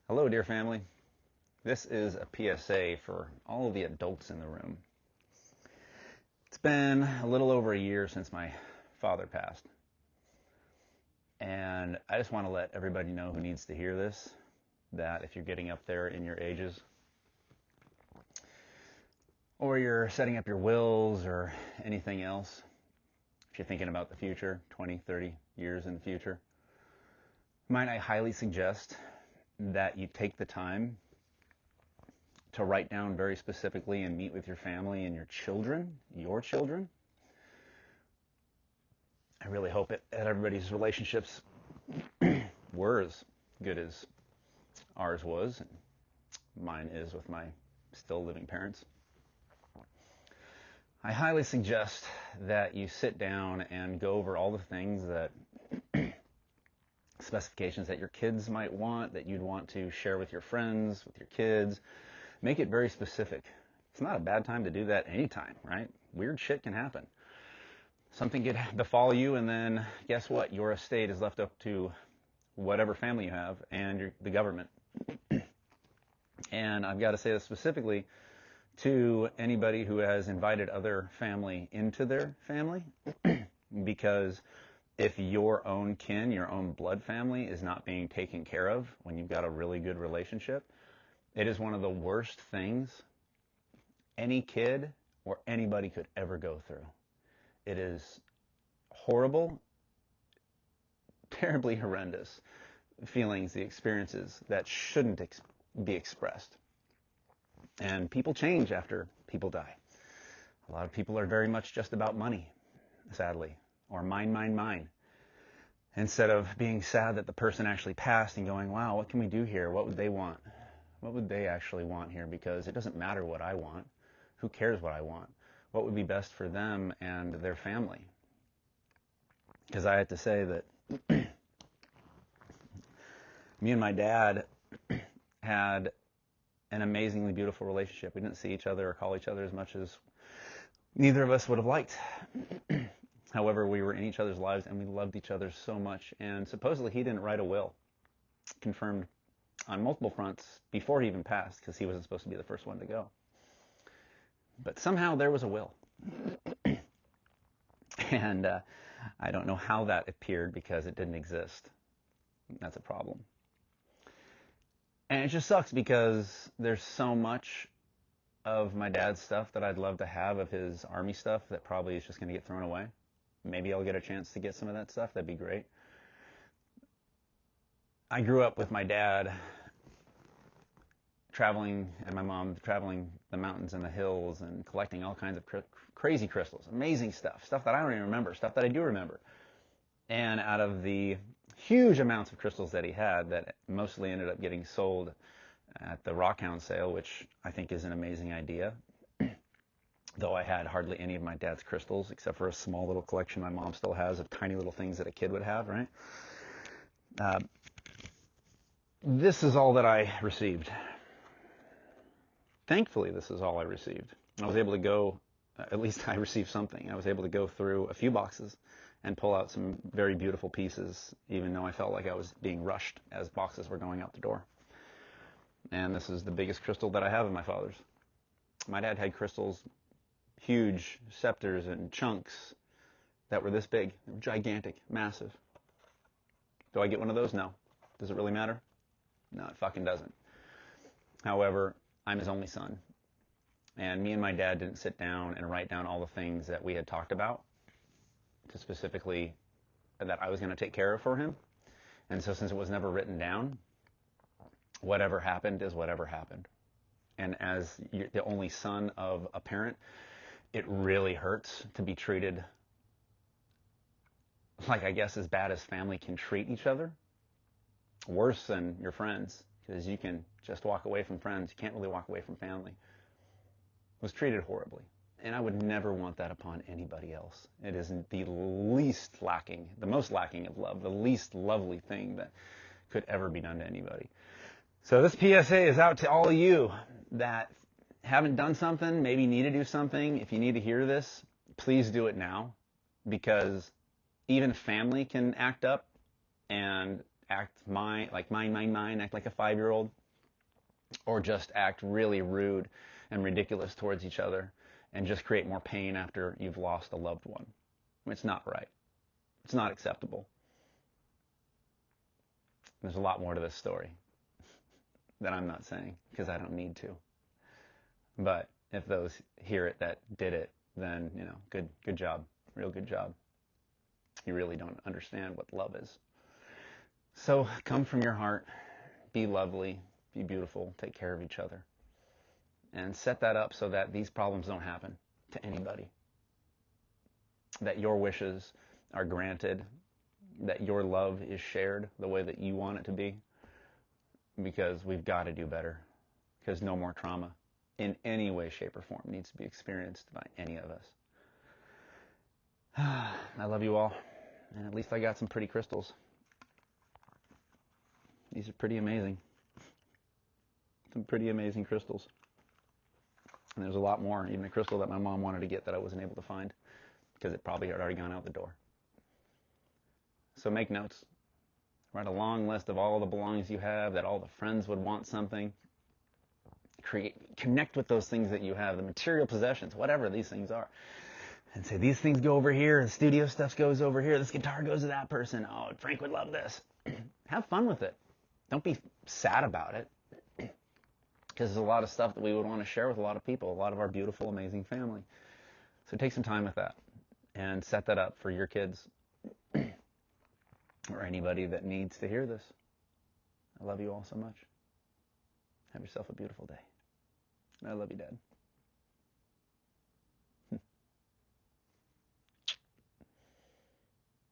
Hello, dear family. This is a PSA for all of the adults in the room. It's been a little over a year since my father passed. And I just want to let everybody know who needs to hear this, that if you're getting up there in your ages, or you're setting up your wills or anything else, if you're thinking about the future, 20, 30 years in the future, might I highly suggest that you take the time to write down very specifically and meet with your family and your children. I really hope that everybody's relationships were as good as ours was, and mine is with my still living parents. I highly suggest that you sit down and go over all the things that specifications that your kids might want, that you'd want to share with your friends, with your kids. Make it very specific. It's not a bad time to do that anytime, right? Weird shit can happen. Something could befall you, and then guess what? Your estate is left up to whatever family you have and the government. And I've got to say this specifically to anybody who has invited other family into their family, because if your own kin, your own blood family is not being taken care of when you've got a really good relationship, it is one of the worst things any kid or anybody could ever go through. It is horrible, terribly horrendous feelings, the experiences that shouldn't be expressed. And people change after people die. A lot of people are very much just about money, sadly, or mine, instead of being sad that the person actually passed and going, wow, what can we do here? What would they want? What would they actually want here? Because it doesn't matter what I want. Who cares what I want? What would be best for them and their family? Because I had to say that me and my dad had an amazingly beautiful relationship. We didn't see each other or call each other as much as neither of us would have liked. However, we were in each other's lives and we loved each other so much. And supposedly he didn't write a will, confirmed on multiple fronts before he even passed, because he wasn't supposed to be the first one to go. But somehow there was a will. And I don't know how that appeared, because it didn't exist. That's a problem. And it just sucks, because there's so much of my dad's stuff that I'd love to have, of his army stuff, that probably is just going to get thrown away. Maybe I'll get a chance to get some of that stuff. That'd be great. I grew up with my dad traveling, and my mom traveling the mountains and the hills and collecting all kinds of crazy crystals, amazing stuff that I don't even remember, stuff that I do remember. And out of the huge amounts of crystals that he had, that mostly ended up getting sold at the Rockhound sale, which I think is an amazing idea, though I had hardly any of my dad's crystals, except for a small little collection my mom still has of tiny little things that a kid would have, right? This is all that I received. Thankfully, this is all I received. I was able to go, at least I received something. I was able to go through a few boxes and pull out some very beautiful pieces, even though I felt like I was being rushed as boxes were going out the door. And this is the biggest crystal that I have of my father's. My dad had crystals, huge scepters and chunks that were this big, gigantic, massive. Do I get one of those? No. Does it really matter? No, it fucking doesn't. However, I'm his only son. And me and my dad didn't sit down and write down all the things that we had talked about, to specifically that I was going to take care of for him. And so since it was never written down, whatever happened is whatever happened. And as the only son of a parent, it really hurts to be treated like, I guess, as bad as family can treat each other. Worse than your friends, because you can just walk away from friends. You can't really walk away from family. Was treated horribly. And I would never want that upon anybody else. It is the least lacking, the most lacking of love, the least lovely thing that could ever be done to anybody. So this PSA is out to all of you that haven't done something, maybe need to do something. If you need to hear this, please do it now, because even family can act up and act like mine, act like a 5-year-old, or just act really rude and ridiculous towards each other and just create more pain after you've lost a loved one. It's not right. It's not acceptable. There's a lot more to this story that I'm not saying because I don't need to. But if those hear it that did it, then, good job. Real good job. You really don't understand what love is. So come from your heart, be lovely, be beautiful, take care of each other, and set that up so that these problems don't happen to anybody. That your wishes are granted, that your love is shared the way that you want it to be, because we've got to do better, because no more trauma in any way, shape, or form needs to be experienced by any of us. I love you all, and at least I got some pretty crystals. These are pretty amazing. Some pretty amazing crystals. And there's a lot more, even a crystal that my mom wanted to get that I wasn't able to find because it probably had already gone out the door. So make notes. Write a long list of all the belongings you have, that all the friends would want something. Connect with those things that you have, the material possessions, whatever these things are. And say, these things go over here, the studio stuff goes over here, this guitar goes to that person. Oh, Frank would love this. Have fun with it. Don't be sad about it. Because there's a lot of stuff that we would want to share with a lot of people, a lot of our beautiful, amazing family. So take some time with that and set that up for your kids or anybody that needs to hear this. I love you all so much. Have yourself a beautiful day. I love you, Dad.